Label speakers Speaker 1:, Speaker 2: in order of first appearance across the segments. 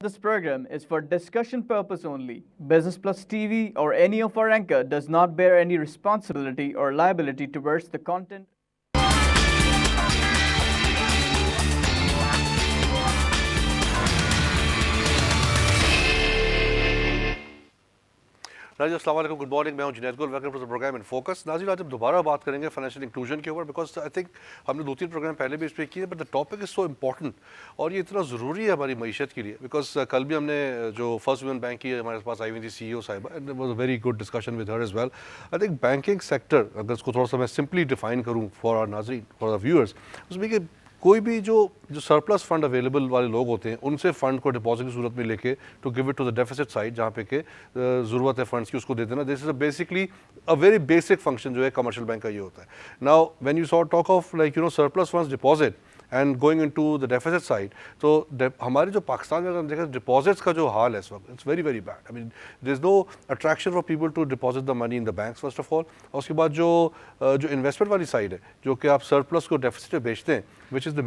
Speaker 1: This program is for discussion purpose only. Business Plus TV or any of our anchor does not bear any responsibility or liability towards the content.
Speaker 2: नाज़रीन अस्सलाम वालेकुम, good morning. मैं हूं Junaid Gul, welcome to the program in focus. नाज़रीन आज हम दोबारा बात करेंगे फाइनेंशियल इंक्लूजन के ऊपर, बिकॉज आई थिंक हमने 2-3 प्रोग्राम पहले भी इस पर किए, but the topic is so important और ये इतना ज़रूरी है हमारी मीशत के लिए। बिकॉज कल भी हमने जो फर्स्ट वुमेन बैंक की हमारे पास आई हुई थी CEO साहिबा, and was a very good discussion with her as well. I think banking sector, अगर इसको थोड़ा सा मैं सिंपली डिफाइन करूँ फॉर आवर नाज़रीन, फॉर आवर व्यूअर्स, उसमें कि कोई भी जो सरप्लस फंड अवेलेबल वाले लोग होते हैं उनसे फंड को डिपॉजिट की सूरत में लेके to give it to the deficit side, जहाँ पे के ज़रूरत है फंड्स की, उसको दे देना। This is basically a very basic function जो है कमर्शियल बैंक का ये होता है। Now when you saw talk of like surplus funds deposit and going into the deficit side, तो हमारे जो पाकिस्तान में अगर हम देखें डिपॉजिट्स का जो हाल है इस वक्त, it's very very bad. I mean there is no attraction for people to deposit the money in the banks first of all. और उसके बाद जो इन्वेस्टमेंट वाली साइड है, जो कि आप सरप्लस को डेफिसिट में बेचते हैं, which is the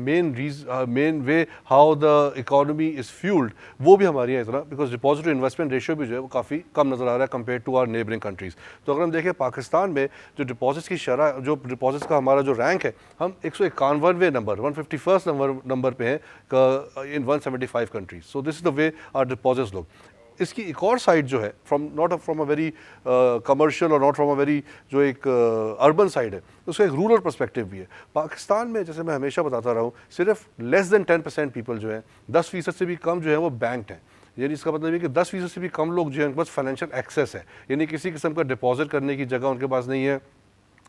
Speaker 2: main way how the economy is fuelled, वो भी हमारे यहाँ इतना, because deposit to investment ratio भी जो है वो काफ़ी कम नज़र आ रहा है compare to our neighbouring countries. तो अगर हम देखें पाकिस्तान में जो डिपॉजिट्स की शरह, जो डिपॉजिट्स का हमारा जो रैंक है, हम 151वें नंबर 151st नंबर पे हैं in 175 countries. So this is the way our deposits लोग। इसकी एक और साइड जो है, not from a very commercial और नॉट फ्रॉम अ वेरी जो एक अर्बन साइड है, उसका एक रूरल पर्सपेक्टिव भी है। पाकिस्तान में जैसे मैं हमेशा बताता रहा हूँ, सिर्फ लेस देन 10% पीपल जो है, 10% से भी कम जो है वो बैंक्ड हैं। यानी इसका मतलब है कि 10% से भी कम लोग जो है उनके पास फाइनेंशियल एक्सेस है, यानी किसी किस्म का डिपॉजिट करने की जगह उनके पास नहीं है।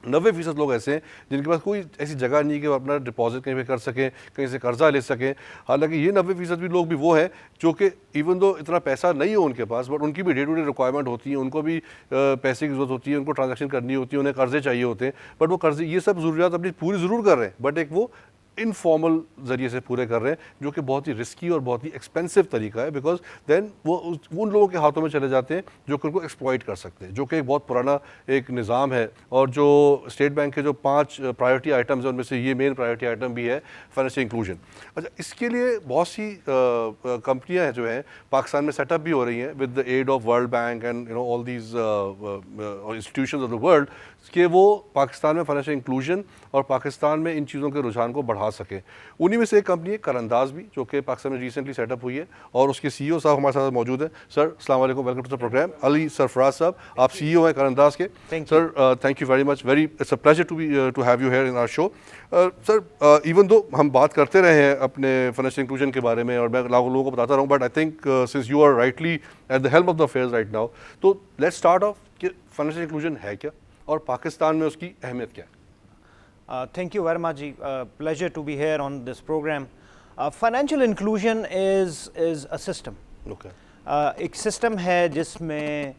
Speaker 2: 90% लोग ऐसे हैं जिनके पास कोई ऐसी जगह नहीं कि वो अपना डिपॉजिट कहीं पे कर सकें, कहीं से कर्जा ले सकें। हालांकि ये 90% भी लोग भी वो हैं जो कि इवन दो इतना पैसा नहीं हो उनके पास, बट उनकी भी डे टू डे रिक्वायरमेंट होती है, उनको भी पैसे की ज़रूरत होती है, उनको ट्रांजैक्शन करनी होती है, उन्हें कर्जे चाहिए होते हैं, बट वो कर्जे ये सब ज़रूरियात अपनी पूरी ज़रूर कर रहे हैं, बट एक वो इनफॉर्मल ज़रिए से पूरे कर रहे हैं, जो कि बहुत ही रिस्की और बहुत ही एक्सपेंसिव तरीका है। बिकॉज देन वो उन लोगों के हाथों में चले जाते हैं जो कि उनको एक्सप्लॉइट कर सकते हैं, जो कि एक बहुत पुराना एक निज़ाम है। और जो स्टेट बैंक के जो 5 प्रायोरिटी आइटम्स हैं, उनमें से ये मेन प्रायोरिटी आइटम भी है फाइनेंशियल इंक्लूजन। अच्छा, इसके लिए बहुत सी कंपनियाँ हैं जो हैं पाकिस्तान में सेटअप भी हो रही हैं with the aid of world bank and all these institutions of the world, कि वो पाकिस्तान में फाइनेंशियल इंक्लूजन और पाकिस्तान में इन चीज़ों के रुझान को बढ़ा सके। उन्हीं में से एक कंपनी है करंदाज भी, जो कि पाकिस्तान में रिसेंटली सेटअप हुई है, और उसके CEO साहब हमारे साथ मौजूद हैं। सर अस्सलाम वालेकुम, welcome to the program. Ali Sarfaraz साहब, आप CEO हैं करंदाज के। Sir thank you very much, it's a pleasure to have you here in our show. Sir even though हम बात करते रहे हैं अपने फाइनेंशियल इंक्लूजन के बारे में और मैं लोगों को बताता रहा हूँ, but I think since you are rightly at the help of the affairs right now, तो लेट्स स्टार्ट ऑफ कि फाइनेंशियल इंक्लूजन है क्या और पाकिस्तान में उसकी अहमियत क्या है?
Speaker 3: Thank you very much. Pleasure to be here on this program. Financial inclusion is a system.
Speaker 2: Okay.
Speaker 3: एक system है जिसमें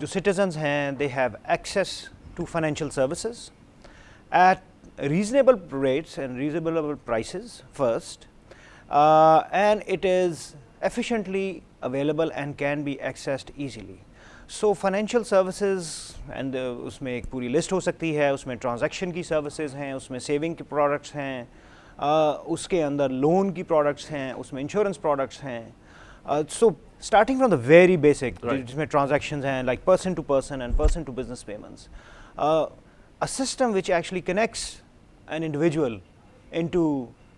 Speaker 3: जो citizens हैं, they have access to financial services at reasonable rates and reasonable prices first, and it is efficiently available and can be accessed easily. So financial services and उसमें एक पूरी list हो सकती है, उसमें ट्रांजैक्शन की सर्विसेज हैं, उसमें सेविंग के प्रोडक्ट्स हैं, उसके अंदर लोन की प्रोडक्ट्स हैं, उसमें इंश्योरेंस प्रोडक्ट्स हैं। So starting from the very basic, जिसमें ट्रांजैक्शंस हैं like person to person and person to business payments, a system which actually connects an individual into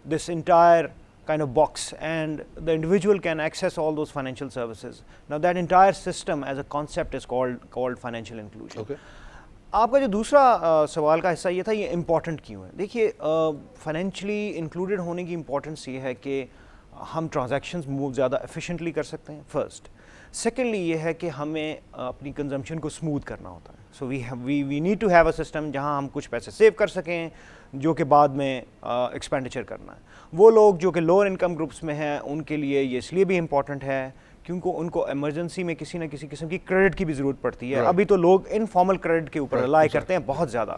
Speaker 3: this entire kind of box, and the individual can access all those financial services. Now that entire system as a concept is called financial inclusion.
Speaker 2: Okay.
Speaker 3: आपका जो दूसरा सवाल का हिस्सा ये था, ये important क्यों है? देखिए, फाइनेंशियली इंक्लूडेड होने की इम्पॉर्टेंस ये है कि हम ट्रांजैक्शंस मूव ज़्यादा एफिशिएंटली कर सकते हैं, फर्स्ट। सेकेंडली ये है कि हमें अपनी कंजम्पशन को स्मूथ करना होता है। So we need to have a system जहाँ हम कुछ पैसे सेव कर सकें, जो कि बाद में एक्सपेंडिचर करना है। वो लोग जो कि लोअर इनकम ग्रुप्स में हैं, उनके लिए ये इसलिए भी इम्पॉर्टेंट है क्योंकि उनको इमरजेंसी में किसी न किसी किस्म की क्रेडिट की भी ज़रूरत पड़ती है। अभी तो लोग इनफॉर्मल क्रेडिट के ऊपर रिलाई करते हैं बहुत ज़्यादा।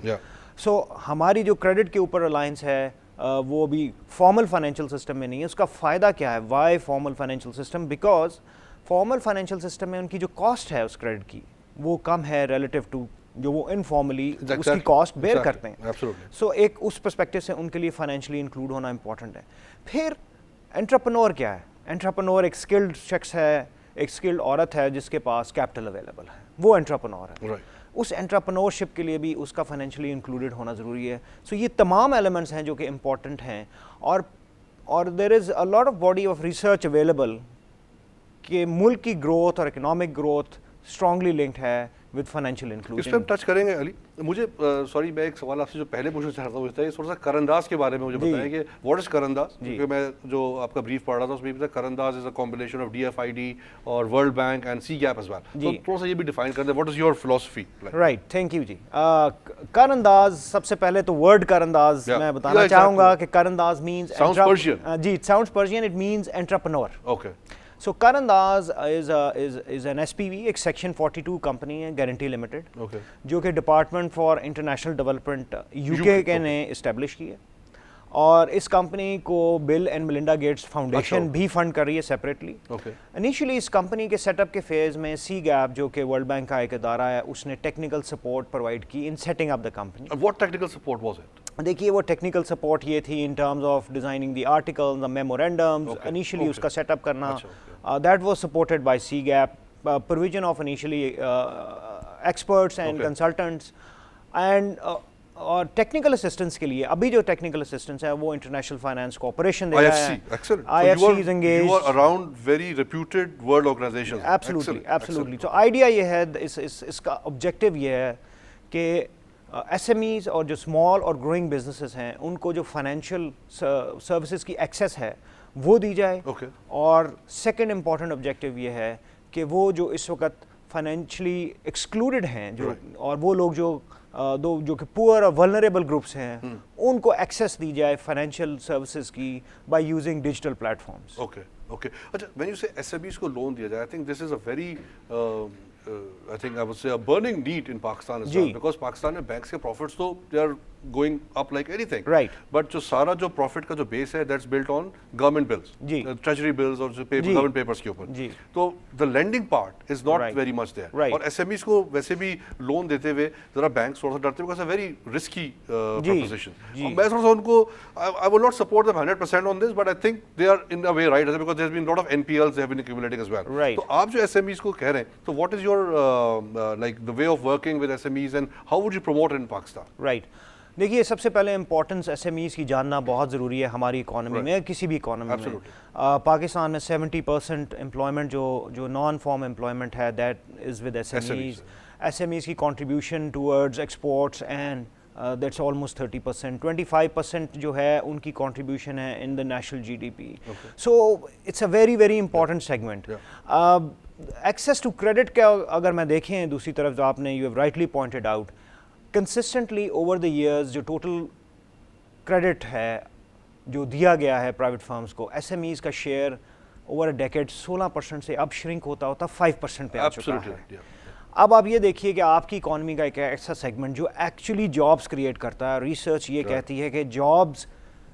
Speaker 3: सो हमारी जो क्रेडिट के ऊपर रिलायंस है, वो भी फॉर्मल फाइनेंशियल सिस्टम में नहीं है। उसका फ़ायदा क्या है? Why formal financial system? Because formal financial system में उनकी जो कॉस्ट है उस क्रेडिट की, वो कम है रिलेटिव टू जो वो इनफॉर्मली उसकी कॉस्ट बेयर करते हैं। सो एक उस पर्सपेक्टिव से उनके लिए फाइनेंशियली इंक्लूड होना इंपॉर्टेंट है। फिर एंटरप्रेन्योर क्या है? एंटरप्रेन्योर एक स्किल्ड शख्स है, एक स्किल्ड औरत है जिसके पास कैपिटल अवेलेबल है, वो एंटरप्रेन्योर है।
Speaker 2: Right.
Speaker 3: उस एंटरप्रेन्योरशिप के लिए भी उसका फाइनेंशियली इंक्लूडेड होना ज़रूरी है। सो ये तमाम एलिमेंट्स हैं जो कि इम्पॉर्टेंट हैं, और there is a lot of body of research available कि मुल्क की ग्रोथ और इकोनॉमिक ग्रोथ स्ट्रांगली लिंक्ड है विद फाइनेंशियल
Speaker 2: इस
Speaker 3: इंक्लूजन।
Speaker 2: पे हम टच करेंगे अली। मुझे सॉरी मैं एक सवाल आपसे जो पहले पूछना चाहता हूँ थोड़ा सा करंदाज के बारे में मुझे बताएं कि व्हाट इज करंदाज, क्योंकि मैं जो आपका ब्रीफ पढ़ रहा था उसमें भी Karandaz is a combination of DFID और world bank and CGAP as well. तो थोड़ा सा ये भी डिफाइन कर दें, what is your philosophy?
Speaker 3: Right, thank you जी। करंदाज, सबसे पहले तो वर्ड करंदाज मैं बताना चाहूँगा कि करंदाज मीन्स जी, it sounds Persian, it means entrepreneur.
Speaker 2: Okay.
Speaker 3: So Karandaz is an SPV, एक सेक्शन 42 कंपनी है, गारंटी लिमिटेड,
Speaker 2: okay.
Speaker 3: जो कि department for international development UK के ने इस्टेब्लिश की है, और इस कंपनी को bill and Melinda Gates foundation भी फंड कर रही है सेपरेटली। इनिशियली इस कंपनी के सेटअप के फेज़ में सी गैप जो कि वर्ल्ड बैंक का एक अदारा है, उसने टेक्निकल सपोर्ट प्रोवाइड की in setting up the company.
Speaker 2: What technical support was it?
Speaker 3: देखिए, वो टेक्निकल सपोर्ट ये थी in terms of designing the articles, the memorandums, initially उसका सेटअप करना, that was supported by CGAP, provision of initially experts and consultants, and और technical assistance के लिए अभी जो टेक्निकल असिस्टेंस है वो इंटरनेशनल फाइनेंस कॉर्पोरेशन दे रहा है।
Speaker 2: IFC is engaged. You are around very reputed world organizations.
Speaker 3: Absolutely. So idea ये है, इसका ऑब्जेक्टिव ये है कि SMEs और जो स्मॉल और ग्रोइंग बिजनेसेस हैं उनको जो फाइनेंशियल सर्विसेज की एक्सेस है वो दी जाए। और सेकंड इम्पॉर्टेंट ऑब्जेक्टिव ये है कि वो जो इस वक्त फाइनेंशियली एक्सक्लूडेड हैं जो और वो लोग जो कि पुअर और वल्नरेबल ग्रुप्स हैं उनको एक्सेस दी जाए फाइनेंशियल सर्विसेज की by using digital platforms.
Speaker 2: Okay. अच्छा, व्हेन यू से SMEs को लोन दिया जाए, I think this is a very I think I would say a burning need in Pakistan as well, because Pakistan में banks के profits तो they are going up like anything.
Speaker 3: Right.
Speaker 2: But जो सारा जो profit का जो base है, that's built on government bills, treasury bills और जो government papers के ऊपर. तो the lending part is not very much there.
Speaker 3: Right.
Speaker 2: और SMEs को वैसे भी loan देते हुए जरा banks थोड़ा सा डरते हैं because it's a very risky proposition. मैं थोड़ा सा उनको I will not support them 100% on this, but I think they are in a way right, because there's been a lot of NPLs they have been accumulating as well.
Speaker 3: Right.
Speaker 2: तो आप जो SMEs को कह रहे हैं, तो what is your like the way of working with SMEs and how would you promote it in Pakistan?
Speaker 3: Right. देखिए, सबसे पहले इम्पोर्टेंस SMEs की जानना बहुत ज़रूरी है हमारी इकोनॉमी में, किसी भी इकोनॉमी में। पाकिस्तान में 70% एम्प्लॉयमेंट जो नॉन फॉर्म एम्प्लॉयमेंट है that is with SMEs। SMEs की contribution towards exports and that's almost 30%। 25% जो है उनकी कंट्रीब्यूशन है in the national GDP। So it's a very very important segment. Access to credit का अगर मैं देखें दूसरी तरफ, जो आपने you have rightly pointed out, consistently over the years जो टोटल क्रेडिट है जो दिया गया है प्राइवेट फर्म्स को, SMEs का शेयर ओवर अ डेकेड 16% से अब श्रिंक होता 5% पे आ चुका है। अब आप ये देखिए कि आपकी इकॉनमी का एक ऐसा सेगमेंट जो एक्चुअली जॉब्स क्रिएट करता है, रिसर्च ये कहती है कि jobs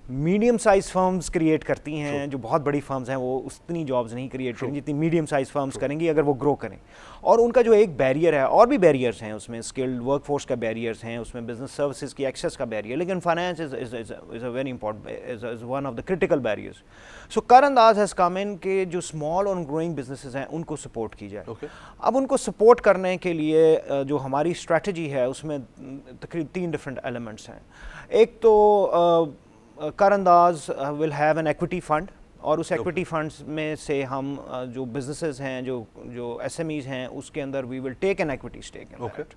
Speaker 3: medium size firms create करती हैं, जो बहुत बड़ी फर्म्स हैं वो उतनी जॉब्स नहीं क्रिएट करेंगी जितनी मीडियम साइज फर्म्स करेंगी अगर वो ग्रो करें। और उनका जो एक बैरियर है, और भी बैरियर्स हैं उसमें, स्किल्ड वर्कफोर्स का बैरियर्स हैं उसमें, बिजनेस सर्विसेज की एक्सेस का बैरियर, लेकिन finance is a very important, is one of the critical barriers. So Karandaz has come in के जो स्मॉल और ग्रोइंग बिजनेसेस हैं उनको सपोर्ट की जाए। अब उनको सपोर्ट करने के लिए जो हमारी स्ट्रैटेजी है उसमें तकरीबन 3 डिफरेंट एलिमेंट्स हैं। एक तो Karandaz will have an equity fund, और उस एक्विटी फंड्स में से हम जो बिजनेसेस हैं, जो SMEs हैं, उसके अंदर we will take an equity stake in that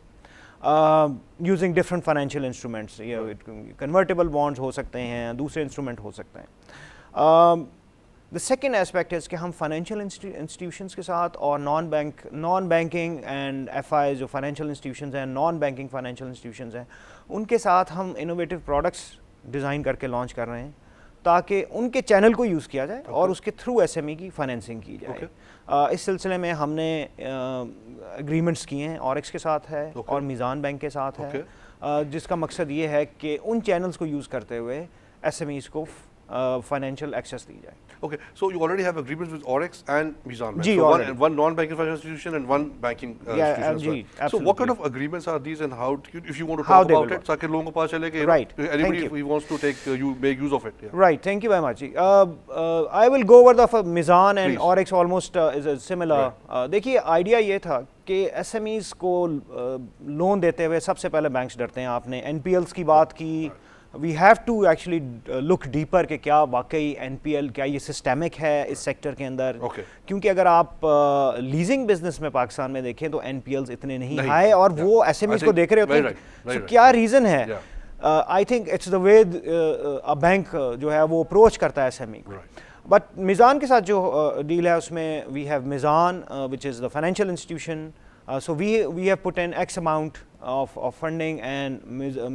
Speaker 3: using different financial instruments. Convertible bonds हो सकते हैं, दूसरे इंस्ट्रूमेंट हो सकते हैं। द सेकेंड एस्पेक्ट है कि हम फाइनेंशियल इंस्टीट्यूशंस के साथ और नॉन बैंकिंग एंड FI जो फाइनेंशियल इंस्टीट्यूशंस हैं, नॉन बैंकिंग फाइनेंशियल इंस्टीट्यूशंस हैं, उनके साथ हम इनोवेटिव प्रोडक्ट्स डिज़ाइन करके लॉन्च कर रहे हैं ताकि उनके चैनल को यूज़ किया जाए और उसके थ्रू SME की फाइनेंसिंग की जाए। इस सिलसिले में हमने एग्रीमेंट्स किए हैं, ऑरेक्स के साथ है और मीज़ान बैंक के साथ है, जिसका मकसद ये है कि उन चैनल्स को यूज़ करते हुए SMEs को फाइनेंशियल एक्सेस दी जाए।
Speaker 2: Okay, so you already have agreements with Oryx and Mizan Bank.
Speaker 3: Ji,
Speaker 2: So
Speaker 3: already.
Speaker 2: one non-banking financial institution and one banking
Speaker 3: Yeah,
Speaker 2: institution as
Speaker 3: ji,
Speaker 2: well. So what
Speaker 3: absolutely.
Speaker 2: kind of agreements are these, and how, if you want to
Speaker 3: How
Speaker 2: talk
Speaker 3: they
Speaker 2: about
Speaker 3: will
Speaker 2: it,
Speaker 3: work.
Speaker 2: ताकि लोगों को पता चले कि
Speaker 3: Right. Thank
Speaker 2: anybody
Speaker 3: you.
Speaker 2: if he wants to take make use of it. Yeah.
Speaker 3: Right, thank you very much. I will go over the Mizan and
Speaker 2: Please.
Speaker 3: Oryx almost is a similar. देखिए idea ये था कि SMEs को loan देते हुए सबसे पहले banks डरते हैं। आपने NPLs की बात की, we have to actually look deeper कि क्या वाकई NPL क्या ये सिस्टेमिक है इस सेक्टर के अंदर। क्योंकि अगर आप लीजिंग बिजनेस में पाकिस्तान में देखें तो NPLs इतने नहीं हाई और वो SMEs को देख रहे होते हैं, तो क्या रीज़न है? I think it's the way a bank जो है वो अप्रोच करता है SME को। बट मिज़ान के साथ जो डील है उसमें we have Mizan which is the financial institution, so we have put in X amount of funding, and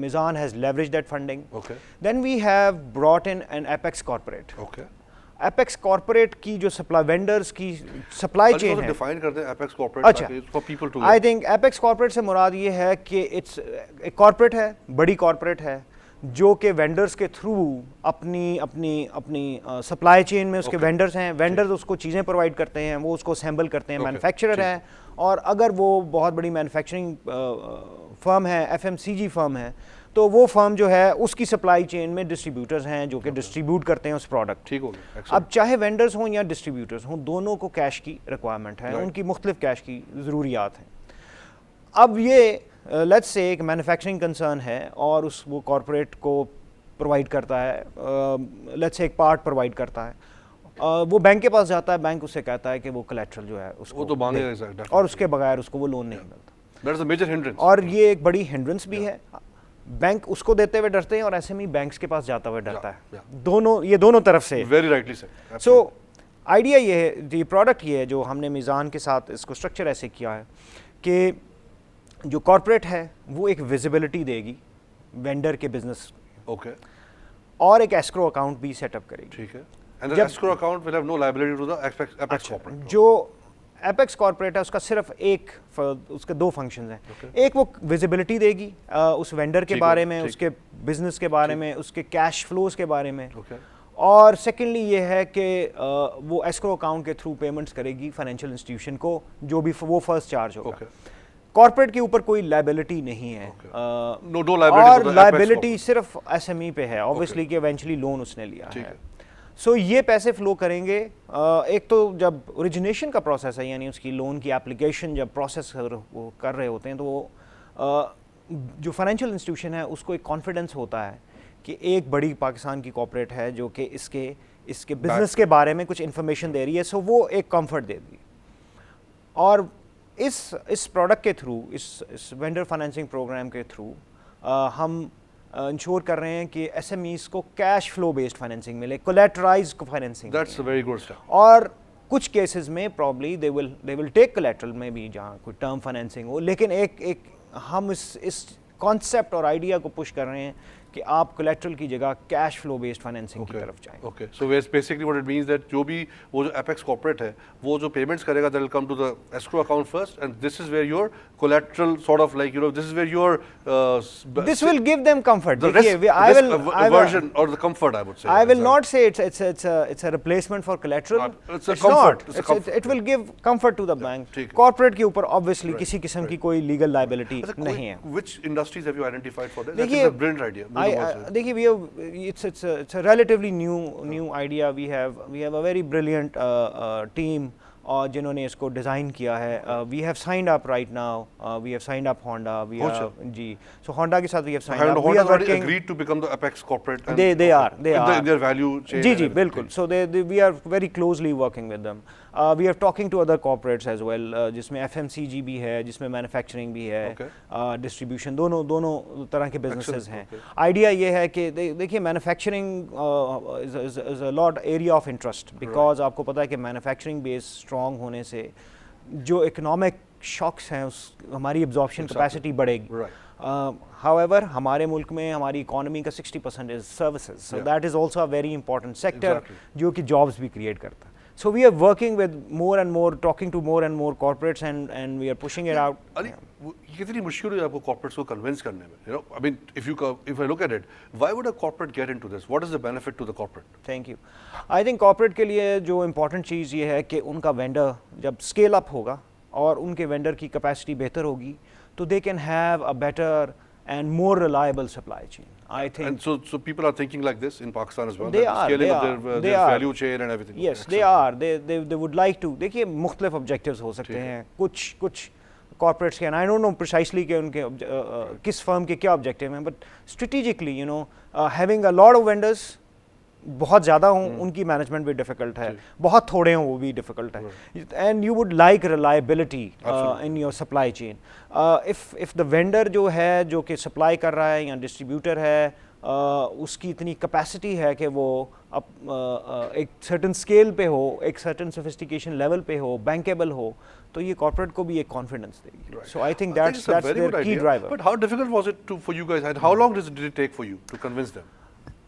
Speaker 3: Mizan has leveraged that funding. Okay. Then we have brought in an Apex Corporate. Okay. Apex Corporate की जो supply vendors की supply chain है,
Speaker 2: define करते हैं Apex Corporate
Speaker 3: अच्छा,
Speaker 2: for people to
Speaker 3: I think Apex Corporate से मुराद ये है कि it's एक corporate है, बड़ी corporate है जो कि वेंडर्स के थ्रू अपनी सप्लाई चेन में उसके वेंडर्स हैं, वेंडर्स उसको चीज़ें प्रोवाइड करते हैं, वो उसको असेंबल करते हैं, मैन्युफैक्चरर हैं, और अगर वो बहुत बड़ी मैन्युफैक्चरिंग फर्म है, FMCG फर्म है, तो वो फर्म जो है उसकी सप्लाई चेन में डिस्ट्रीब्यूटर्स हैं जो कि डिस्ट्रीब्यूट करते हैं उस प्रोडक्ट। ठीक हो गया। अब चाहे वेंडर्स हों या डिस्ट्रीब्यूटर्स हों, दोनों को कैश की रिक्वायरमेंट है, उनकी मुख्तलिफ कैश की ज़रूरियात हैं। अब ये लेट्स से एक मैन्युफैक्चरिंग कंसर्न है और वो कॉरपोरेट को प्रोवाइड करता है, लेट्स से एक पार्ट प्रोवाइड करता है, वो बैंक के पास जाता है, बैंक उससे कहता है कि वो कोलैटरल जो है उसको तो मांगेगा और उसके बगैर उसको वो लोन नहीं मिलता। दैट्स अ मेजर हिंड्रेंस, और ये एक बड़ी हिंड्रेंस भी है। बैंक उसको देते हुए डरते हैं और SME बैंक्स के पास जाता हुआ डरता है। दोनों, ये दोनों तरफ से। Very rightly sir. So idea ये है, ये प्रोडक्ट ये है जो हमने मिज़ान के साथ इसको स्ट्रक्चर ऐसे किया है कि जो कॉर्पोरेट है वो एक विजिबिलिटी देगी वेंडर के बिजनेस, ओके, और एक एस्क्रो अकाउंट भी सेटअप करेगी। ठीक है। And the escrow account will have no liability to the apex corporate. जो एपेक्स कॉर्पोरेट है उसका सिर्फ उसके दो फंक्शंस हैं। एक वो विजिबिलिटी देगी उस वेंडर के बारे में, उसके बिजनेस के बारे में, उसके कैश फ्लोज के बारे में, और सेकेंडली ये है कि वो एस्क्रो अकाउंट के थ्रू पेमेंट्स करेगी फाइनेंशियल इंस्टीट्यूशन को, जो भी वो फर्स्ट चार्ज होगा। कॉर्पोरेट के ऊपर कोई लायबिलिटी नहीं है, और लायबिलिटी सिर्फ SME पे है ऑब्वियसली कि इवेंचुअली लोन उसने लिया है। सो ये पैसे फ्लो करेंगे, एक तो जब ओरिजिनेशन का प्रोसेस है, यानी उसकी लोन की एप्लीकेशन जब प्रोसेस वो कर रहे होते हैं, तो वो जो फाइनेंशियल इंस्टीट्यूशन है उसको एक कॉन्फिडेंस होता है कि एक बड़ी पाकिस्तान की कॉर्पोरेट है जो कि इसके बिजनेस के बारे में कुछ इन्फॉर्मेशन दे रही है, सो वो एक कंफर्ट देगी। और इस प्रोडक्ट के थ्रू, इस वेंडर फाइनेंसिंग प्रोग्राम के थ्रू हम इंश्योर कर रहे हैं कि SMEs को कैश फ्लो बेस्ड फाइनेंसिंग मिले, collateralise financing. That's a very good step. और कुछ केसेस में probably they will take collateral में भी जहाँ कोई टर्म फाइनेंसिंग हो, लेकिन एक हम इस कॉन्सेप्ट और आइडिया को पुश कर रहे हैं कि आप कोलैटरल की जगह कैश फ्लो बेस्ड फाइनेंसिंग की तरफ जाएं। Okay, so basically what it means that जो भी वो जो एपेक्स कॉर्पोरेट है वो जो पेमेंट्स करेगा that will come to the escrow account first, and this is where your collateral sort of like this is where your this will give them comfort. देखिए I will version और the comfort I would say, I will not say it's a replacement for collateral, it's not, it will give comfort to the bank. Corporate के ऊपर obviously किसी किस्म की कोई legal liability नहीं है। Which industries have you identified for this? That's a brilliant idea. देखिए, it's a relatively new idea. We have a very brilliant team और जिन्होंने इसको डिज़ाइन किया है। We have signed up right now, we have signed up Honda, we are जी, so Honda के साथ we have signed up, we are working, agreed to become the Apex corporate, and they are in their value chain जी बिल्कुल। so we are very closely working with them. We are talking to other corporates as well, जिसमें FMCG भी है, जिसमें manufacturing भी है, distribution, दोनों तरह के बिजनेसेस हैं। आइडिया ये है कि देखिए manufacturing is a lot area of interest, because आपको पता है कि मैन्युफैक्चरिंग बेस स्ट्रॉन्ग होने से जो इकोनॉमिक शॉक्स हैं हमारी एब्जॉर्प्शन कैपेसिटी बढ़ेगी। However, हमारे मुल्क में हमारी इकोनॉमी का 60% is services, so that is also a very important sector जो कि जॉब्स भी क्रिएट करता है। So we are working with more and more, talking to more and more corporates, and we are pushing it out.
Speaker 2: अरे ये कितनी मुश्किल है आपको corporates को convince करने में? You know, I mean, if I look at it, why would a corporate get into this? What is the benefit to the corporate?
Speaker 3: Thank you. I think corporate के लिए जो important चीज़ ये है कि उनका vendor जब scale up होगा और उनके vendor की capacity बेहतर होगी, तो they can have a better and more reliable supply chain. I think.
Speaker 2: And so people are thinking like this in Pakistan as well.
Speaker 3: They
Speaker 2: that
Speaker 3: are.
Speaker 2: Scaling
Speaker 3: They
Speaker 2: of
Speaker 3: are.
Speaker 2: their value chain and everything.
Speaker 3: Yes,
Speaker 2: Okay,
Speaker 3: they
Speaker 2: excellent.
Speaker 3: are. They would like to. देखिए मुख्तलिफ objectives हो सकते हैं. कुछ corporates के, and I don't know precisely कि उनके किस firm के क्या objective हैं, but strategically, you know, having a lot of vendors, बहुत ज़्यादा हों उनकी मैनेजमेंट भी डिफ़िकल्ट है, बहुत थोड़े हों वो भी डिफ़िकल्ट है, and you would like reliability in your supply chain. If the vendor जो है जो कि सप्लाई कर रहा है या डिस्ट्रीब्यूटर है, उसकी इतनी कैपेसिटी है कि वो एक सर्टन स्केल पे हो, एक सर्टन सोफिस्टिकेशन लेवल पे हो, बैंकेबल हो, तो ये कॉर्पोरेट को भी एक कॉन्फिडेंस देगी. सो आई थिंक दैट्स देयर की driver.
Speaker 2: But how difficult was it for you guys, and how long did it take for you to convince them?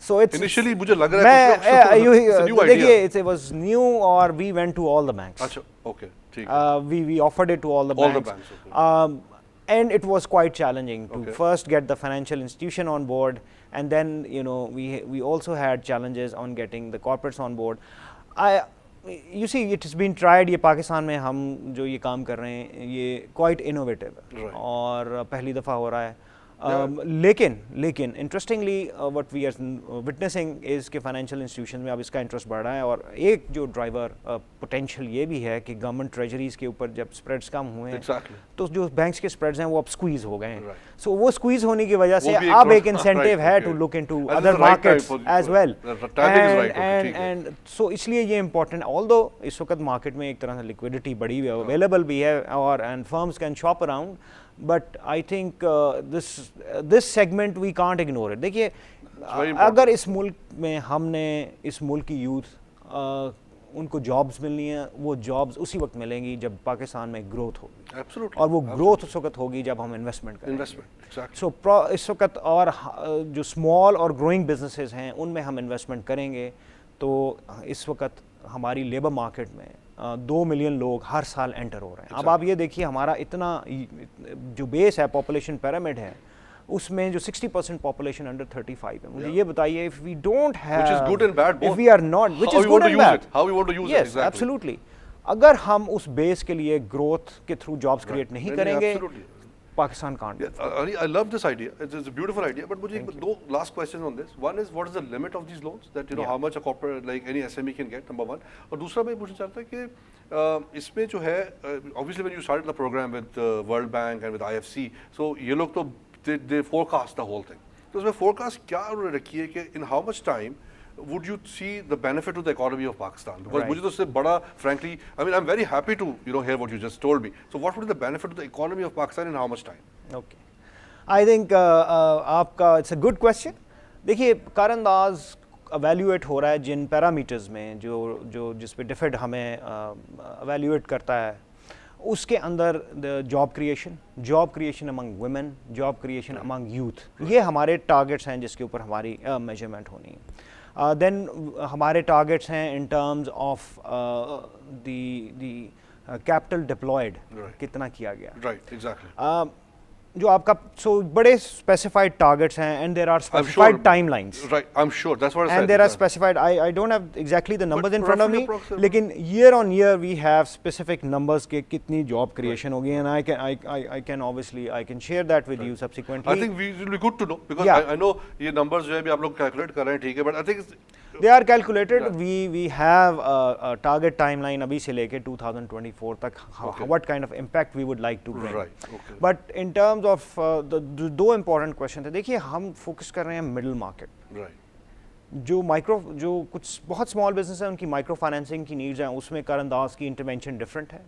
Speaker 3: So it's
Speaker 2: initially मुझे लग रहा है it's a new idea.
Speaker 3: देखिए it was new, or we went to all the banks.
Speaker 2: अच्छा, okay, ठीक है.
Speaker 3: We offered it to all the banks.
Speaker 2: Okay.
Speaker 3: And it was quite challenging to
Speaker 2: Okay.
Speaker 3: first get the financial institution on board, and then you know we also had challenges on getting the corporates on board. You see, it has been tried. ये पाकिस्तान में हम जो ये काम कर रहे हैं ये quite innovative है,
Speaker 2: Right.
Speaker 3: और पहली दफ़ा हो रहा है. लेकिन interestingly what we are witnessing is कि फाइनेंशियल इंस्टीट्यूशन में अब इसका इंटरेस्ट बढ़ रहा है, और एक जो ड्राइवर पोटेंशियल ये भी है कि गवर्नमेंट ट्रेजरीज के ऊपर जब स्प्रेड्स कम हुए हैं, तो जो बैंक्स के स्प्रेड्स हैं वो अब स्क्वीज हो गए हैं. सो वो स्क्वीज होने की वजह से अब एक इंसेंटिव है to look into other markets as well, and so इसलिए ये इंपॉर्टेंट. ऑल्दो इस वक्त मार्केट में एक तरह से लिक्विडिटी बड़ी हुई है, अवेलेबल भी है, और and firms can shop around, but I think this segment we can't ignore it. देखिए अगर इस मुल्क में हमने इस मुल्क की यूथ उनको जॉब्स मिलनी है, वो जॉब्स उसी वक्त मिलेंगी जब पाकिस्तान में ग्रोथ होगी.
Speaker 2: Absolutely.
Speaker 3: और वो ग्रोथ उस वक्त होगी जब हम इन्वेस्टमेंट करेंगे.
Speaker 2: Exactly.
Speaker 3: सो इस वक्त और जो स्मॉल और ग्रोइंग बिजनेसेस हैं उनमें हम इन्वेस्टमेंट करेंगे, तो इस वक्त हमारी लेबर मार्केट में 2 मिलियन लोग हर साल एंटर हो रहे हैं. अब आप ये देखिए हमारा इतना जो बेस है, पॉपुलेशन पिरामिड है, उसमें जो 60% पॉपुलेशन अंडर 35 है. मुझे ये बताइए, if we don't have,
Speaker 2: which is good and bad both,
Speaker 3: if we are not, which is good and bad,
Speaker 2: how we want to use it,
Speaker 3: yes,
Speaker 2: exactly.
Speaker 3: absolutely. अगर हम उस बेस के लिए growth के थ्रू जॉब्स क्रिएट नहीं करेंगे, Pakistan can't.
Speaker 2: I love this idea. It's a beautiful idea. But मुझे दो last questions on this. One is, what is the limit of these loans? That you know how much a corporate, like any SME, can get. Number one. और दूसरा मैं पूछना चाहता हूँ कि इसमें जो है, obviously when you started the program with World Bank and with IFC, so ये लोग तो they forecast the whole thing. तो उसमें forecast क्या उन्होंने रखी है कि in how much time would you see the benefit to the economy of Pakistan? Because मुझे तो उससे बड़ा, frankly, I mean, I'm very happy to hear what you just told me. So what would be the benefit to the economy of Pakistan in how much time?
Speaker 3: Okay, I think आपका it's a good question. देखिए कारअंदाज evaluate हो रहा है जिन parameters में जो जिस पे डिफेड हमें evaluate करता है, उसके अंदर job creation among women, job creation among youth, ये हमारे टारगेट्स हैं जिसके ऊपर हमारी मेजरमेंट होनी है. देन हमारे टारगेट्स हैं in terms of the capital deployed, कितना किया गया.
Speaker 2: Right, exactly.
Speaker 3: जो आपका बड़े स्पेसिफाइड टारगेट्स हैं, and there are specified timelines.
Speaker 2: Right, I'm sure that's what I said.
Speaker 3: And there are specified. I don't have exactly the numbers in front of me. लेकिन year on year we have specific numbers के कितनी job creation होगी, and I can obviously I can share that with you subsequently.
Speaker 2: I think it will be good to know, because I know ये numbers जो है भी आप लोग calculate कर रहे हैं, ठीक है, but I think
Speaker 3: they are calculated. We have a target timeline अभी से लेके 2024 तक, what kind of impact we would like to bring.
Speaker 2: Right, okay.
Speaker 3: But in terms of the दो important question थे. देखिए हम focus कर रहे हैं middle market.
Speaker 2: Right.
Speaker 3: जो कुछ बहुत स्मॉल बिजनेस है उनकी माइक्रो फाइनेंसिंग की नीड्स हैं, उसमें कारअंदाज की इंटरवेंशन डिफरेंट है.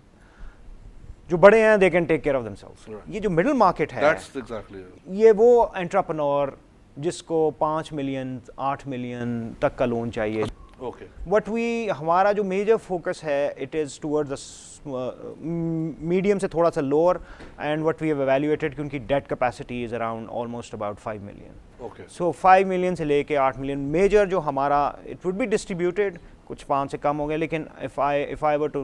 Speaker 3: जो बड़े हैं they can take care of themselves. ये जो मिडिल मार्केट है,
Speaker 2: That's exactly it.
Speaker 3: ये वो एंटरप्रेन्योर जिसको 5 मिलियन 8 मिलियन तक का लोन चाहिए.
Speaker 2: Okay.
Speaker 3: हमारा जो मेजर फोकस है, इट इज़ टूवर्ड्स मीडियम से थोड़ा सा lower, and what we have evaluated कि उनकी debt capacity is around almost about 5 million.
Speaker 2: Okay.
Speaker 3: So 5 million से लेके 8 मिलियन मेजर जो हमारा, इट वुड बी डिस्ट्रीब्यूटेड कुछ 5 से कम हो गया, लेकिन if I were to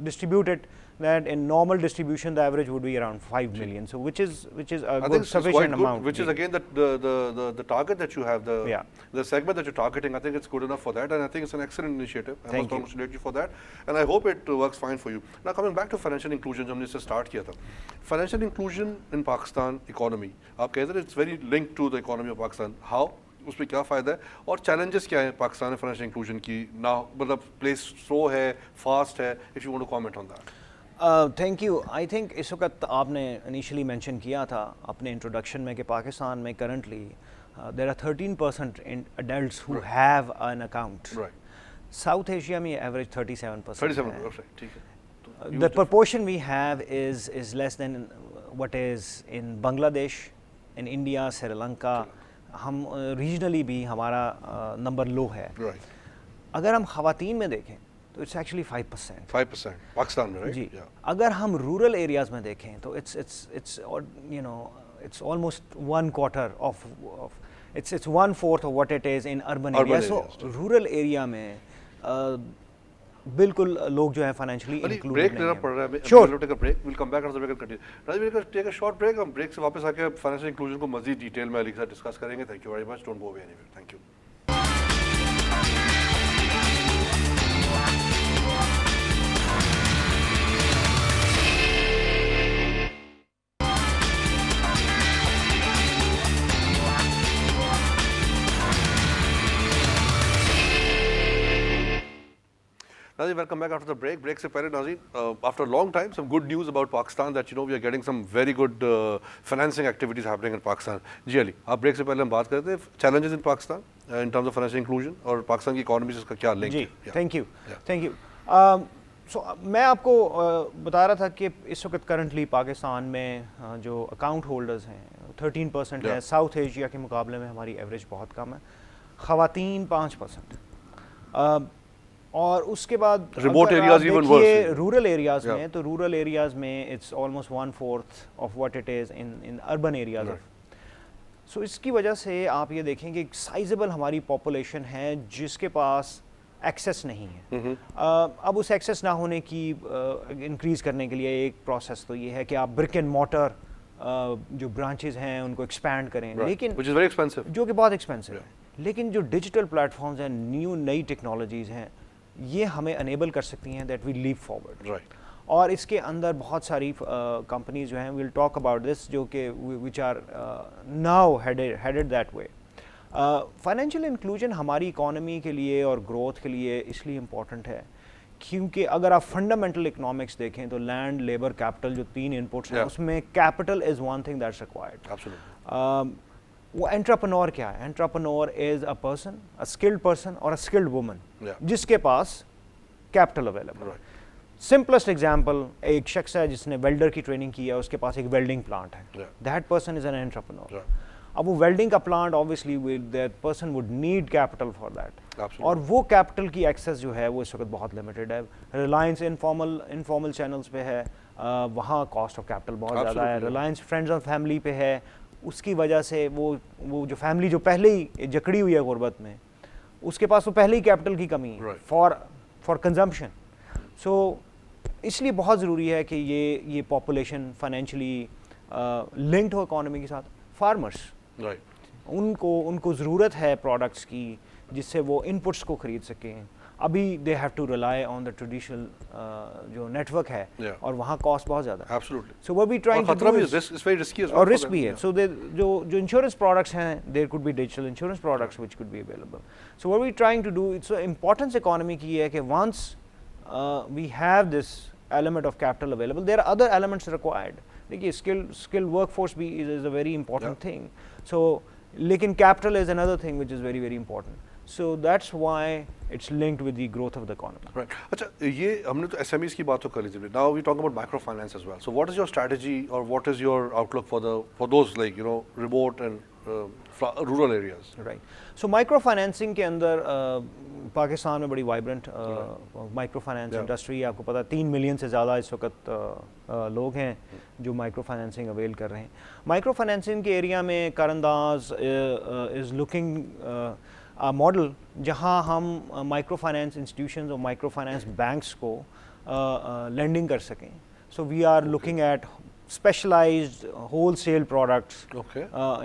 Speaker 3: distribute it, that in normal distribution the average would be around 5 million, so which is a
Speaker 2: I
Speaker 3: good
Speaker 2: think it's quite
Speaker 3: sufficient
Speaker 2: good,
Speaker 3: amount.
Speaker 2: which is again the target that you have,
Speaker 3: Yeah.
Speaker 2: the segment that you're targeting. I think it's good enough for that, and I think it's an excellent initiative. I
Speaker 3: Thank
Speaker 2: must
Speaker 3: you.
Speaker 2: congratulate you for that, and I hope it works fine for you. Now coming back to financial inclusion, जो हमने इससे start किया था, financial inclusion in Pakistan economy, आप कहते हैं it's very linked to the economy of Pakistan. How? उसमें क्या फ़ायदा है और challenges क्या हैं पाकिस्तान में financial inclusion की? ना मतलब place slow है, fast है? If you want to comment on that.
Speaker 3: Thank you. I think इस वक्त आपने इनिशियली मेंशन किया था अपने इंट्रोडक्शन में कि पाकिस्तान में currently there are 13% in adults who have an account. South Asia में एवरेज 37% है।
Speaker 2: ठीक है।
Speaker 3: The proportion we have is less than what is in Bangladesh, in India, Sri Lanka. हम रीजनली भी हमारा नंबर लो है। अगर हम ख़वातीन में देखें तो इट्स एक्चुअली 5%।
Speaker 2: पाकिस्तान में, राइट?
Speaker 3: जी। अगर हम रूरल एरियाज़ में देखें तो it's you know it's almost 1/4 of its 1/4 of what it is in urban area. So rural area में बिल्कुल लोग जो है फाइनेंशियली इंक्लूड
Speaker 2: ब्रेक लेना पड़ रहा है।
Speaker 3: Sure,
Speaker 2: take a break, will come back after the break and continue. Rajeev, will take a short break. हम ब्रेक से वापस आके फाइनेंशियल इंक्लूजन को मजीद डिटेल में अली के साथ डिस्कस करेंगे। Thank you very much, don't go away anywhere. Thank you. Nazi, welcome back after the break. Break se pehle, Nazi, after a long time, some good news about Pakistan that we are getting some very good financing activities happening in Pakistan. जी अली, आप break से पहले हम बात करते हैं challenges in Pakistan in terms of financial inclusion और पाकिस्तान की economy से इसका क्या link है?
Speaker 3: जी, thank you. So, मैं आपको बता रहा था कि इस वक्त करंटली पाकिस्तान में जो अकाउंट होल्डर्स हैं 13% है। साउथ एशिया के मुकाबले में हमारी एवरेज बहुत कम है। ख़वातीन 5%। और उसके बाद
Speaker 2: remote areas even worse.
Speaker 3: Rural areas में तो रूरल एरियाज में it's almost 1/4 of what it is in urban areas. So इसकी वजह से आप ये देखें कि साइजेबल हमारी पॉपुलेशन है जिसके पास एक्सेस नहीं है। अब उस एक्सेस ना होने की इंक्रीज़ करने के लिए एक प्रोसेस तो ये है कि आप ब्रिक एंड मोटर जो ब्रांचेज हैं उनको एक्सपैंड करें, लेकिन
Speaker 2: which is very expensive,
Speaker 3: जो कि बहुत एक्सपेंसिव है। लेकिन जो डिजिटल प्लेटफॉर्म्स हैं, नई टेक्नोलॉजीज़ हैं, ये हमें अनेबल कर सकती हैं दैट वी लीव फॉरवर्ड। और इसके अंदर बहुत सारी कंपनीज जो हैं, विल टॉक अबाउट दिस, जो कि which are now headed that way. Financial inclusion हमारी इकॉनमी के लिए और ग्रोथ के लिए इसलिए इम्पॉर्टेंट है क्योंकि अगर आप फंडामेंटल इकोनॉमिक्स देखें तो लैंड, लेबर, कैपिटल जो 3 इनपुट्स हैं उसमें capital is one thing that's required. वो एंटरप्रेन्योर क्या है? Entrepreneur is a person, a skilled person और अ स्किल्ड वुमन जिसके पास कैपिटल अवेलेबल है। सिंपलेस्ट एग्जांपल, एक शख्स है जिसने वेल्डर की ट्रेनिंग की है, उसके पास एक वेल्डिंग प्लांट है, that person is an entrepreneur. अब वो वेल्डिंग का plant obviously that person would need capital for that, और वो कैपिटल की एक्सेस जो है वो इस वक्त बहुत लिमिटेड है। रिलायंस इनफॉर्मल चैनल्स पे है, वहाँ कॉस्ट ऑफ कैपिटल बहुत ज़्यादा है। रिलायंस फ्रेंड्स ऑफ फैमिली पे है, उसकी वजह से वो जो फैमिली जो पहले ही जकड़ी हुई है गुर्बत में, उसके पास तो पहले ही कैपिटल की कमी है फॉर कंजम्पशन। सो इसलिए बहुत ज़रूरी है कि ये पॉपुलेशन फाइनेंशियली लिंक्ड हो इकॉनमी के साथ। फार्मर्स, उनको ज़रूरत है प्रोडक्ट्स की जिससे वो इनपुट्स को ख़रीद सकें। अभी they have to rely on the traditional जो नेटवर्क है और वहाँ कॉस्ट बहुत ज़्यादा है। सो वो भी ट्राइंग और रिस्क भी है। सो जो इंश्योरेंस प्रोडक्ट्स हैं, there could be digital insurance products which could be available. So what we trying to do, it's importance economy की है कि वंस वी हैव दिस element of capital available, there are other elements required. देखिए skilled workforce भी is a very important thing. So लेकिन capital is another thing which is very very important. So that's why it's linked with the growth of the economy.
Speaker 2: Right. अच्छा, ये हमने तो SMEs की बात तो कर ली थी. Now we talk about microfinance as well. So what is your strategy or what is your outlook for those like remote and rural areas?
Speaker 3: Right. So microfinancing के अंदर पाकिस्तान में बड़ी वाइब्रेंट माइक्रो फाइनेंस इंडस्ट्री है। आपको पता है 3 million से ज़्यादा इस वक्त लोग हैं जो माइक्रो फाइनेंसिंग अवेल कर रहे हैं। माइक्रो फाइनेंसिंग के एरिया में कारंदाज इज़ लुकिंग मॉडल जहां हम माइक्रो फाइनेंस इंस्टीट्यूशंस और माइक्रो फाइनेंस बैंक्स को lending कर सकें. So we are looking at specialized wholesale products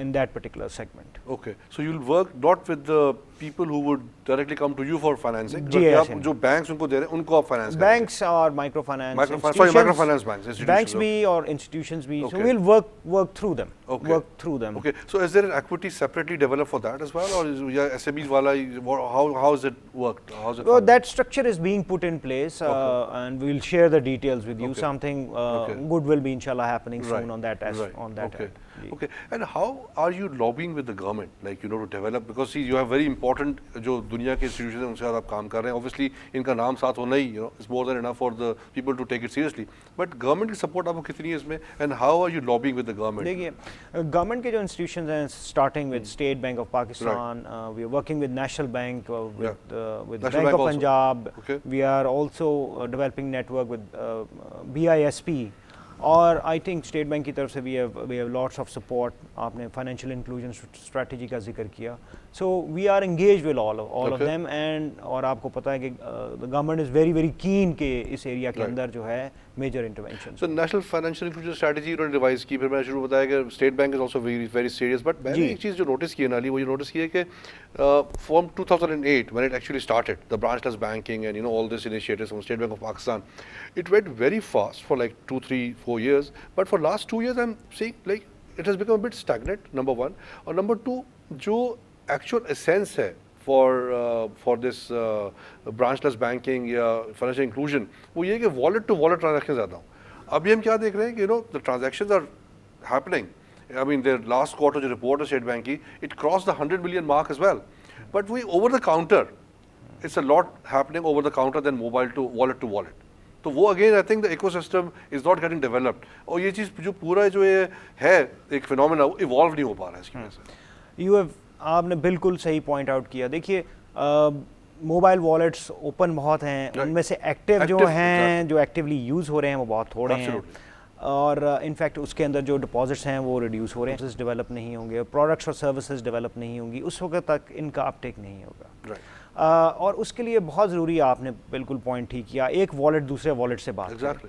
Speaker 3: in that particular segment.
Speaker 2: Okay, so you'll work not with the people who would directly come to you for financing, but
Speaker 3: Yes,
Speaker 2: आप जो banks उनको दे रहे हैं उनको आप finance करेंगे.
Speaker 3: Banks or microfinance
Speaker 2: microfinance banks, institutions.
Speaker 3: Banks भी और institutions भी. So we'll work through them. Work through them.
Speaker 2: Okay, so is there an equity separately developed for that as well, or is SMEs वाला how is it worked? How's it?
Speaker 3: Well, that structure is being put in place, and we'll share the details with you. Something good will be inshallah happening soon on that. On that.
Speaker 2: Okay, and how are you lobbying with the government, like to develop, because see you have very important जो दुनिया के institutions हैं उनसे आप काम कर रहे हैं, obviously इनका नाम साथ होना ही is more than enough for the people to take it seriously, but government की support आपको कितनी है इसमें, and how are you lobbying with the government?
Speaker 3: देखिए government के जो institutions हैं, starting with State Bank of Pakistan, we are working with National Bank, with Bank of Punjab, we are also developing network with BISP. और I think state bank की तरफ से we have lots of support. आपने financial inclusion strategy का जिक्र किया. So we are engage with all of them, and और आपको पता है कि the government is very very keen के इस एरिया के अंदर जो है major intervention.
Speaker 2: So national financial inclusion strategy उन्होंने रिवाइज की, फिर मैंने शुरू बताया कि state bank is also very very serious. But मैंने एक चीज़ जो नोटिस की है नाली, वो ये नोटिस की है कि from 2008 when it actually started the branchless banking and all this initiatives from state bank of Pakistan, it went very fast for like 2, 3, 4 years, but for last 2 years I'm seeing like it has become a bit stagnant, number one. Or number two, जो actual essence है for this branchless banking या financial inclusion, वो ये कि wallet to wallet transactions ज़्यादा हो. अभी हम क्या देख रहे हैं कि the transactions are happening. I mean their last quarter जो report है State Bank की, it crossed the 100 million mark as well. But we over the counter, it's a lot happening over the counter than mobile to wallet. तो वो again I think the ecosystem is not getting developed, और ये चीज़ जो पूरा जो ये है एक फिनोमेना वो इवॉल्व नहीं हो पा रहा है इसकी वजह से.
Speaker 3: आपने बिल्कुल सही पॉइंट आउट किया. देखिए मोबाइल वॉलेट्स ओपन बहुत हैं, उनमें से एक्टिव जो हैं, जो एक्टिवली यूज़ हो रहे हैं वो बहुत थोड़े हैं, और इनफैक्ट उसके अंदर जो डिपॉजिट्स हैं वो रिड्यूस हो रहे हैं. डेवलप नहीं होंगे, प्रोडक्ट्स और सर्विसेज डेवलप नहीं होंगी, उस वक्त तक इनका अपटेक नहीं होगा. और उसके लिए बहुत ज़रूरी है, आपने बिल्कुल पॉइंट ठीक किया, एक वॉलेट दूसरे वॉलेट से बात करे.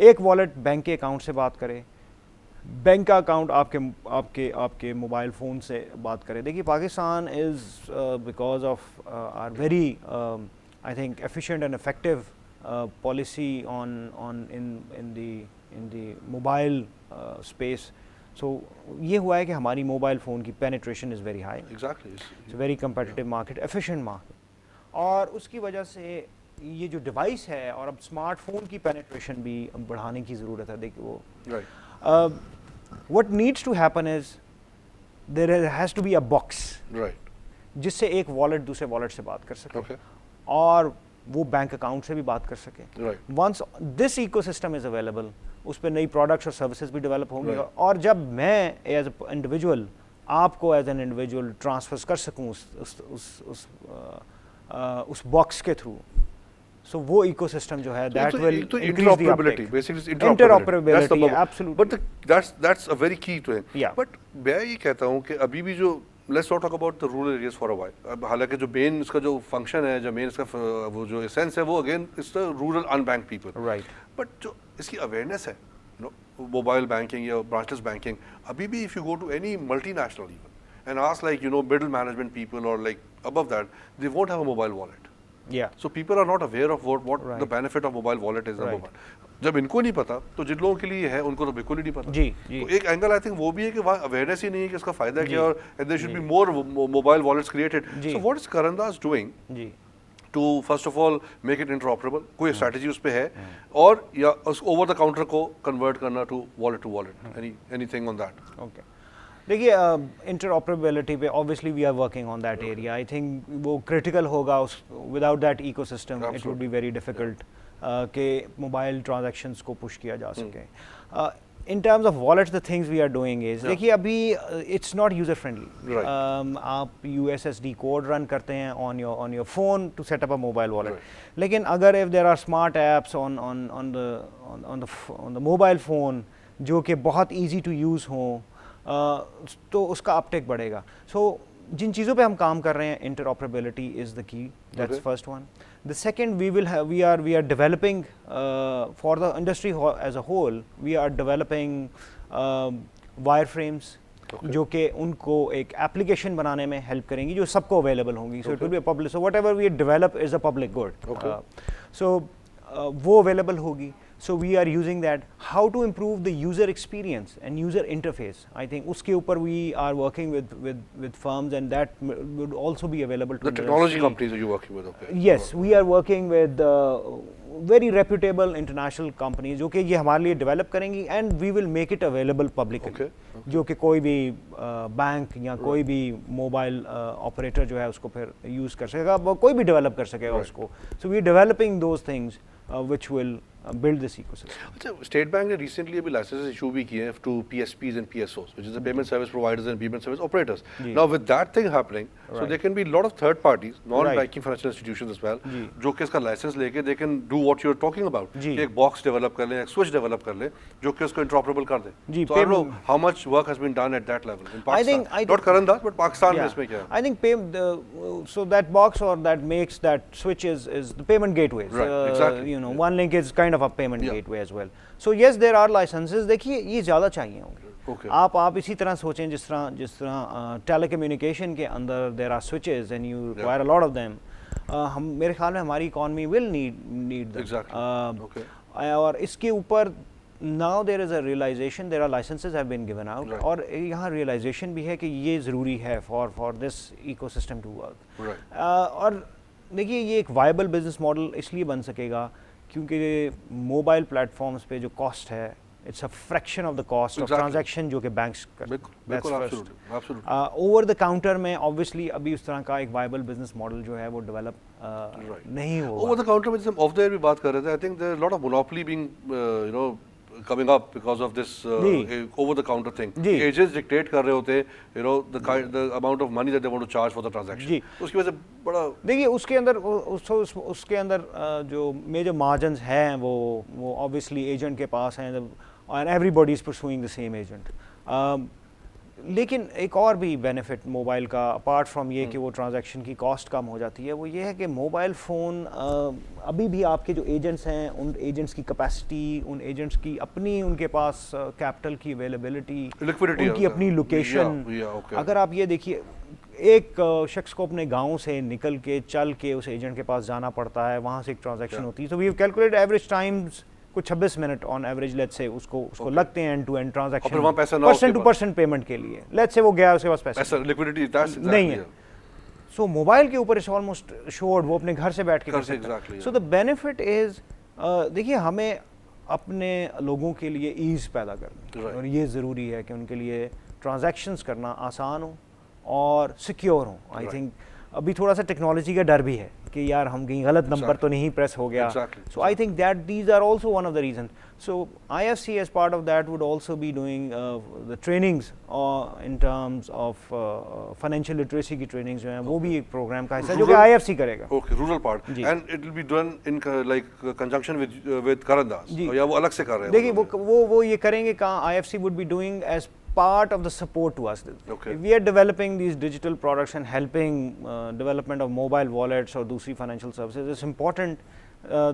Speaker 3: एक वॉलेट बैंक के अकाउंट से बात करे, बैंक का अकाउंट आपके मोबाइल फ़ोन से बात करे. देखिए Pakistan is because of our very I think efficient and effective policy on in the mobile space. So ये हुआ है कि हमारी मोबाइल फ़ोन की penetration is very high. It's very competitive market, efficient market, और उसकी वजह से ये जो डिवाइस है, और अब स्मार्टफोन की पेनिट्रेशन भी बढ़ाने की ज़रूरत है. देखिए वो what needs to happen is there has to be a box जिससे एक वॉलेट दूसरे वॉलेट से बात कर सके, और वो बैंक अकाउंट से भी बात कर सके. Once this ecosystem is available, उस पर नई प्रोडक्ट्स और सर्विसेज भी डेवलप होंगे, और जब मैं एज ए इंडिविजुअल आपको एज एन इंडिविजुअल ट्रांसफर कर सकूँ उस बॉक्स के थ्रू, सो वो इकोसिस्टम जो है that will increase the Uptake.
Speaker 2: Basically
Speaker 3: interoperability, absolutely.
Speaker 2: But that's a very की टू इट. बट मैं ये कहता हूँ कि अभी भी जो let's not talk about the rural areas for a while. अब हालांकि जो मेन इसका जो फंक्शन है, जो मेन इसका वो जो एसेंस है, वो again is the rural unbanked people. Right. But जो इसकी अवेयरनेस है, मोबाइल बैंकिंग या ब्रांचलेस बैंकिंग, अभी भी if you go to any multinational even and ask like middle management people or like above that, they won't have a mobile wallet. So people are not aware of what the benefit of mobile wallet is. Number one, जब इनको नहीं पता तो जिन लोगों के लिए है उनको तो बिल्कुल ही नहीं पता. तो एक एंगल आई थिंक वो भी है कि वहाँ अवेयरनेस ही नहीं है कि इसका फायदा क्या, और there should be more mobile wallets created. So what is Karandaz doing to first of all make it interoperable? कोई स्ट्रैटेजी उस पे है, और या ओवर द काउंटर को कन्वर्ट करना to wallet, anything on that?
Speaker 3: Okay, देखिए इंटरऑपरेबिलिटी पे obviously we are working on that area. I think वो क्रिटिकल होगा. Without that ecosystem it would be very difficult कि मोबाइल ट्रांजैक्शंस को push किया जा सके. In terms of wallets the things we are doing is, देखिए अभी it's not user friendly. आप USSD कोड रन करते हैं on your phone to set up a mobile wallet, लेकिन अगर if there are smart apps on the mobile phone जो कि बहुत ईजी टू यूज़ हों, तो उसका अपटेक बढ़ेगा. सो जिन चीज़ों पे हम काम कर रहे हैं, interoperability is the key. That's first one. The second, we are developing for the industry as a whole. We are developing wireframes जो कि उनको एक एप्लीकेशन बनाने में हेल्प करेंगी जो सबको अवेलेबल होंगी. So it will be public. So whatever we develop is a public good. So वो अवेलेबल होगी. So we are using that. How to improve the user experience and user interface? I think uske upar we are working with firms, and that would also be available to
Speaker 2: the technology companies. Are you working with? Okay.
Speaker 3: Yes, we are working with very reputable international companies जो कि ये हमारे लिए develop करेंगी, and we will make it available publicly.
Speaker 2: Okay.
Speaker 3: जो कि कोई भी बैंक या कोई भी मोबाइल ऑपरेटर जो है उसको फिर यूज़ कर सकेगा, कोई भी डेवलप कर सकेगा उसको. So we are developing those things which will build this ecosystem.
Speaker 2: अच्छा, स्टेट बैंक ने रिसेंटली अभी लाइसेंसेस इशू भी किए हैं to PSPs and PSOs, which is the payment service providers and payment service operators. Now with that thing happening, so there can be a lot of third parties, non-banking financial institutions as well, जो कि इसका licence लेके they can do what you're talking about. कि एक box develop कर लें, एक switch develop कर लें, जो कि उसको इंटरऑपरेबल कर दें. So I don't know how much work has been done at that level in Pakistan. Not Karanda, but Pakistan में इसमें क्या है?
Speaker 3: I think so that box or that makes that switch is the payment gateways.
Speaker 2: Right, exactly.
Speaker 3: You know, one link is kind of a payment gateway as well. So yes, there are licenses. देखिए ये ज़्यादा चाहिए होंगे.
Speaker 2: Okay.
Speaker 3: आप इसी तरह सोचें जिस तरह telecommunication के अंदर there are switches and you require a lot of them. हम मेरे ख्याल में हमारी economy will need them.
Speaker 2: Exactly. Okay.
Speaker 3: और इसके ऊपर now there is a realization, there are licenses have been given out, और यहाँ realization भी है कि ये ज़रूरी है for this ecosystem to work.
Speaker 2: Right.
Speaker 3: और देखिए ये एक viable business model इसलिए बन सकेगा क्योंकि मोबाइल प्लेटफॉर्म्स पे जो कॉस्ट है, it's a fraction of the cost of transaction जो कि बैंक्स करते हैं. ओवर द काउंटर में ऑब्वियसली अभी उस तरह का एक वायबल बिजनेस मॉडल जो है वो डेवलप नहीं होगा.
Speaker 2: ओवर द काउंटर में जैसे हम ऑफ द एयर भी बात कर रहे थे, I think there is lot of monopoly being you know coming up because of this over the counter thing. Agents dictate कर रहे होते, you know, the amount of money that they want to charge for the transaction. उसकी वजह से बड़ा
Speaker 3: देखिए उसके अंदर जो मेजर मार्जिन्स हैं वो obviously agent के पास हैं, and everybody is pursuing the same agent. लेकिन एक और भी बेनिफिट मोबाइल का अपार्ट फ्रॉम ये कि वो ट्रांजैक्शन की कॉस्ट कम हो जाती है, वो ये है कि मोबाइल फ़ोन अभी भी आपके जो एजेंट्स हैं उन एजेंट्स की कैपेसिटी, उन एजेंट्स की अपनी उनके पास कैपिटल की अवेलेबिलिटी, उनकी अपनी लोकेशन. अगर आप ये देखिए एक शख्स को अपने गांव से निकल के चल के उस एजेंट के पास जाना पड़ता है, वहाँ से एक ट्रांजैक्शन होती है. So we have calculated average times कुछ 26 minute on average let's say उसको लगते हैं end to end transaction person to person payment के लिए. लेट्स से वो गया, उसके पास पैसा
Speaker 2: लिक्विडिटी
Speaker 3: नहीं है. सो मोबाइल के ऊपर इट्स ऑलमोस्ट श्योर्ड, वो अपने घर से बैठ के कर सकता है. सो द बेनिफिट इज देखिए हमें अपने लोगों के लिए ईज़ पैदा करनी, और ये ज़रूरी है कि उनके लिए ट्रांजैक्शंस करना आसान हो और सिक्योर हो. आई थिंक अभी थोड़ा सा टेक्नोलॉजी का डर भी है कि यार हम कहीं गलत नंबर तो नहीं प्रेस हो गया. So I think that these are also one of the reason. सो IFC as part of that would also be doing the trainings in terms of financial literacy की ट्रेनिंग्स जो हैं वो भी एक प्रोग्राम का हिस्सा है जो कि IFC करेगा.
Speaker 2: Okay, rural part, and it will be done in like conjunction with करंदास, या वो अलग से कर रहे हैं?
Speaker 3: देखिए वो ये करेंगे कहाँ, IFC would be doing as part of the support to us. Okay. We are developing these digital products and helping development of mobile wallets or दूसरी financial services. It's important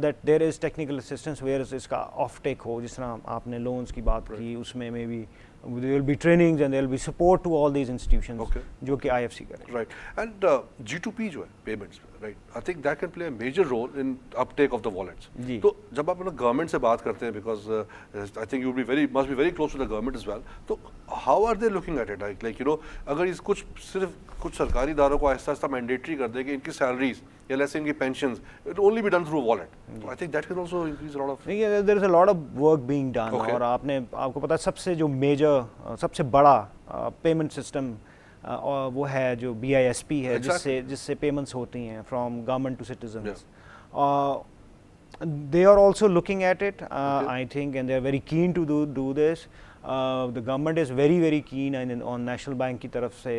Speaker 3: that there is technical assistance where इसका off take हो, जिस तरह आपने loans की बात की, उसमें maybe there will be trainings and there will be support to all these institutions जो कि IFC करे.
Speaker 2: Right. And G2P जो है payments, right? I think that can play a major role in uptake of the wallets. तो जब आप government से बात करते हैं, because I think you must be very close to the government as well. तो how are they looking at it? Like you know, अगर इस सिर्फ कुछ सरकारी इदारों को आहिस्ता मैंडेटरी कर दे कि इनकी सैलरीज या let's say इनकी pensions it only be done through a wallet. So I think that can also increase a lot of.
Speaker 3: There is a lot of work being done. और आपको पता है सबसे जो मेजर सबसे बड़ा पेमेंट सिस्टम वो है जो BISP है, जिससे पेमेंट्स होती हैं from government to citizens. They are also looking at it, I think, and they are very keen to do this. The government is very very keen on national bank की तरफ से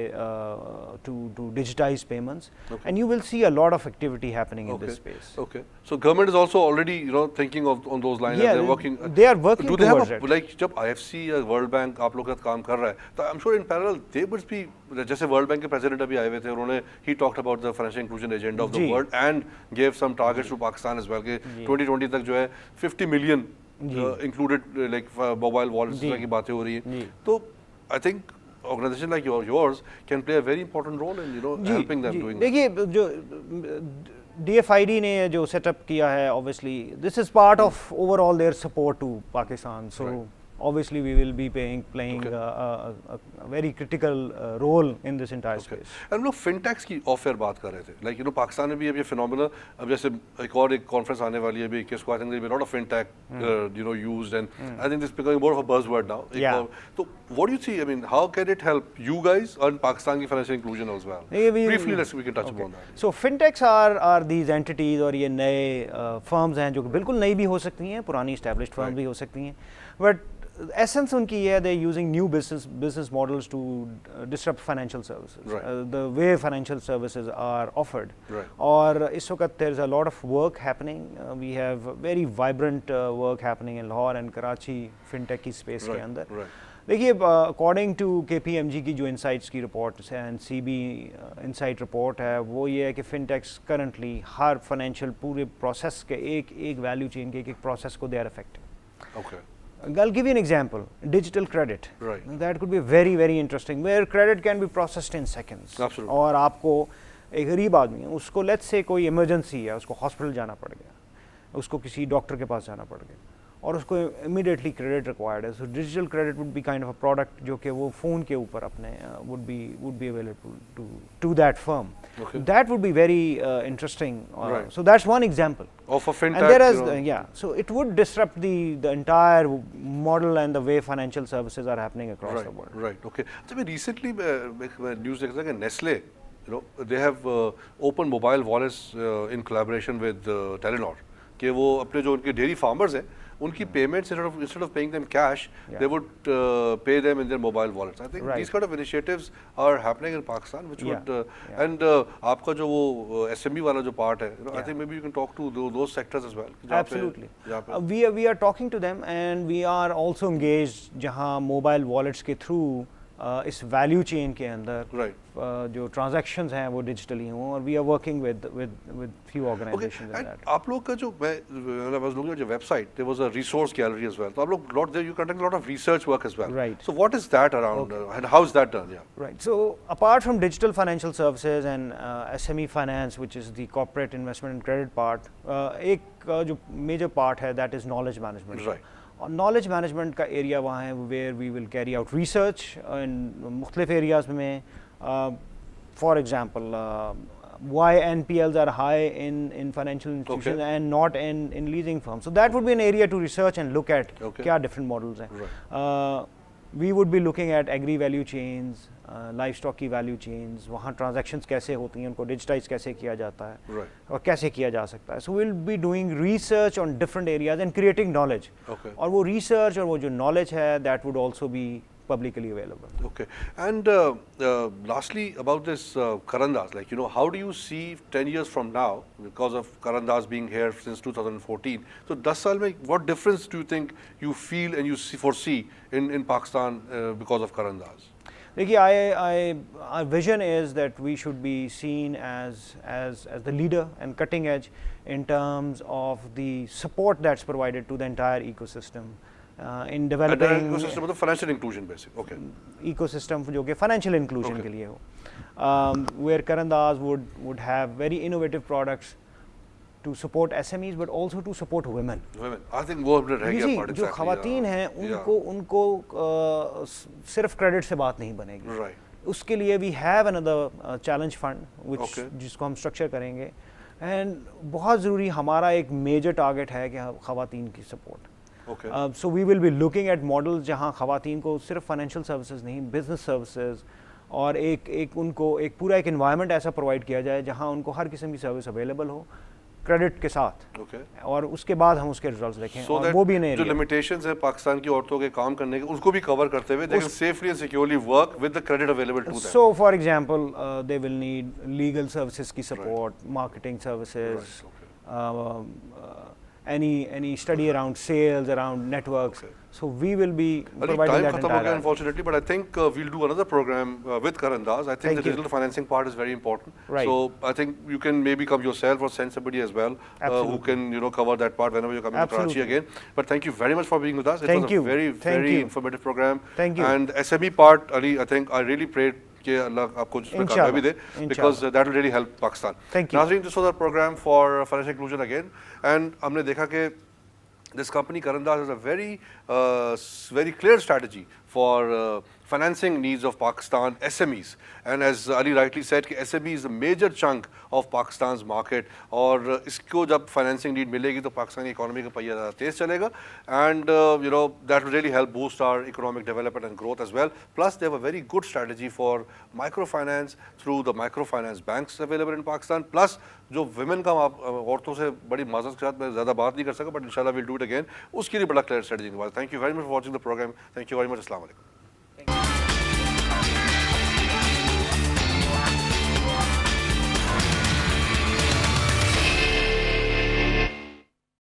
Speaker 3: to digitize payments, and you will see a lot of activity happening in this space.
Speaker 2: Okay, so government is also already thinking of on those lines.
Speaker 3: Yeah,
Speaker 2: they're working.
Speaker 3: They are working.
Speaker 2: Do they have
Speaker 3: it.
Speaker 2: like जब IFC या World Bank आप लोग का काम कर रहा है, तो I'm sure in parallel they must be, जैसे World Bank के president अभी आए हुए थे, उन्होंने he talked about the financial inclusion agenda of the world and gave some targets to Pakistan as well कि 2020 तक जो है 50 million included like mobile wallets की बातें हो रही हैं, तो I think organization like yours can play a very important role in helping them doing.
Speaker 3: देखिए जो DFID ने जो सेटअप किया है, obviously this is part of overall their support to Pakistan, so right. Obviously we will be playing a very critical role in this entire space.
Speaker 2: हम लोग fintechs की offer बात कर रहे थे, like पाकिस्तान में भी अब ये phenomenon, अब जैसे एक कॉन्फ्रेंस आने वाली है अभी 21 को, I think there will be a lot of fintech used, and I think this is becoming more of a buzzword now. So what do you see? I mean, how can it help you guys and Pakistan की financial inclusion as well? Briefly, we can touch upon that.
Speaker 3: So fintechs are these entities, और ये नए firms हैं जो बिल्कुल नई भी हो सकती हैं, पुरानी established firms भी हो सकती हैं, but essence उनकी ये है, they're using new business models to disrupt financial services, the way financial services are offered. और इस वक्त there's a lot of work happening. We have very vibrant work happening in Lahore and Karachi fintech की space के अंदर. देखिए according to KPMG की जो insights की report है and CB insight report है, वो ये है कि fintechs currently हर financial पूरे process के एक value chain के एक process को they are affecting.
Speaker 2: Okay.
Speaker 3: I'll give you an example. Digital credit.
Speaker 2: Right.
Speaker 3: That could be very very interesting, where credit can be processed in seconds.
Speaker 2: Absolutely.
Speaker 3: और आपको एक गरीब आदमी है, उसको let's say कोई emergency है, उसको hospital जाना पड़ गया, उसको किसी डॉक्टर के पास जाना पड़ गया, और उसको immediately credit required है. So digital credit would be kind of a product जो कि वो phone के ऊपर अपने would be available to that firm.
Speaker 2: Okay.
Speaker 3: That would be very interesting.
Speaker 2: Right.
Speaker 3: So that's one example.
Speaker 2: Of a fintech.
Speaker 3: And there is so it would disrupt the entire model and the way financial services are happening across the world.
Speaker 2: Right. Okay. So recently, news like Nestle, they have opened mobile wallets in collaboration with Telenor. कि वो अपने जो उनके dairy farmers हैं, उनकी payments instead of paying them cash, they would pay them in their mobile wallets. I think these kind of initiatives are happening in Pakistan, which would and आपका जो वो SME वाला जो part है, I think maybe you can talk to those sectors as well.
Speaker 3: Absolutely. We are talking to them, and we are also engaged जहाँ mobile wallets के through इस value chain के अंदर जो transactions हैं वो digitally हों, और we are working with few organizations in that.
Speaker 2: आप लोग का जो I was looking at your website, there was a resource gallery as well. तो आप लोग you conduct a lot of research work as well.
Speaker 3: Right.
Speaker 2: So what is that around and how is that done?
Speaker 3: Right. So apart from digital financial services and SME finance, which is the corporate investment and credit part, एक जो major part है, that is knowledge management.
Speaker 2: Right.
Speaker 3: Knowledge management का area वहाँ है where we will carry out research in मुख्तलिफ areas में, for example why NPLs are high in financial institutions and not in leasing firms. So that would be an area to research and look at क्या different models हैं. We would be looking at agri value chains, livestock की value chains, वहाँ transactions कैसे होती हैं, उनको digitize कैसे किया जाता है, और कैसे किया जा सकता है. So we'll be doing research on different areas and creating knowledge. और वो research और वो जो knowledge है, that would also be publicly available. Okay. And
Speaker 2: lastly, about this Karandas, like, how do you see 10 years from now, because of Karandas being here since 2014, so 10 saal mein, what difference do you think you feel and you foresee in Pakistan because of Karandas?
Speaker 3: Our vision is that we should be seen as the leader and cutting edge in terms of the support that's provided to the entire ecosystem. In developing
Speaker 2: ecosystem मतलब financial inclusion basic. Okay.
Speaker 3: Ecosystem जो कि financial inclusion के लिए हो, where Karandas would have very innovative products to support SMEs but also to support women.
Speaker 2: I think वो रह गया part.
Speaker 3: जो खवातीन हैं उनको सिर्फ credit से बात नहीं बनेगी.
Speaker 2: Right.
Speaker 3: उसके लिए we have another challenge fund which जिसको हम structure करेंगे, and बहुत ज़रूरी हमारा एक major target है कि खवातीन की support. So we will be looking at models जहाँ खवातीन को सिर्फ financial services नहीं, business services, और एक उनको एक पूरा एक environment ऐसा provide किया जाए जहाँ उनको हर किस्म की service available हो, क्रेडिट के साथ,
Speaker 2: Okay.
Speaker 3: और उसके बाद हम उसके रिजल्ट्स देखें,
Speaker 2: So
Speaker 3: और
Speaker 2: that
Speaker 3: वो भी इन
Speaker 2: जो
Speaker 3: एरिया।
Speaker 2: limitations है पाकिस्तान की औरतों के काम करने के, उसको भी कवर करते हुए they can safely and securely work with the credit available to them.
Speaker 3: So for example, they will need legal services की support, marketing services, any study around sales, around networks. So we will be
Speaker 2: Ali,
Speaker 3: providing
Speaker 2: time
Speaker 3: that
Speaker 2: khatam ho
Speaker 3: entire
Speaker 2: gaya,
Speaker 3: area.
Speaker 2: unfortunately, but I think we'll do another program with Karandaz. I think
Speaker 3: Thank
Speaker 2: the
Speaker 3: you.
Speaker 2: digital financing part is very important.
Speaker 3: Right.
Speaker 2: So I think you can maybe come yourself or send somebody as well who
Speaker 3: Absolutely.
Speaker 2: can cover that part whenever you're coming to Karachi
Speaker 3: Absolutely.
Speaker 2: again. But thank you very much for being with us. It
Speaker 3: Thank
Speaker 2: was
Speaker 3: you.
Speaker 2: a very,
Speaker 3: Thank
Speaker 2: very
Speaker 3: you.
Speaker 2: informative program.
Speaker 3: Thank you.
Speaker 2: And SME part, Ali, I think I really prayed कि अल्लाह आपको जिसमें कामयाबी दे, because that will really help Pakistan.
Speaker 3: Thank you.
Speaker 2: Nazreen, this was our program for financial inclusion again, and हमने देखा कि this company Karandaz has a very clear strategy for financing needs of Pakistan SMEs, and as Ali rightly said कि SME is a major chunk of Pakistan's market, और इसको जब financing need मिलेगी तो Pakistani economy का पहिया ज़्यादा तेज चलेगा, and that will really help boost our economic development and growth as well. Plus they have a very good strategy for microfinance through the microfinance banks available in Pakistan. Plus जो women का औरतों से बड़ी माजरत के साथ मैं ज़्यादा बात नहीं कर सका, but inshallah we'll do it again, उसके लिए बड़ा clear strategy के बाद. Thank you very much for watching the program. Thank you very much. Assalamu alaikum.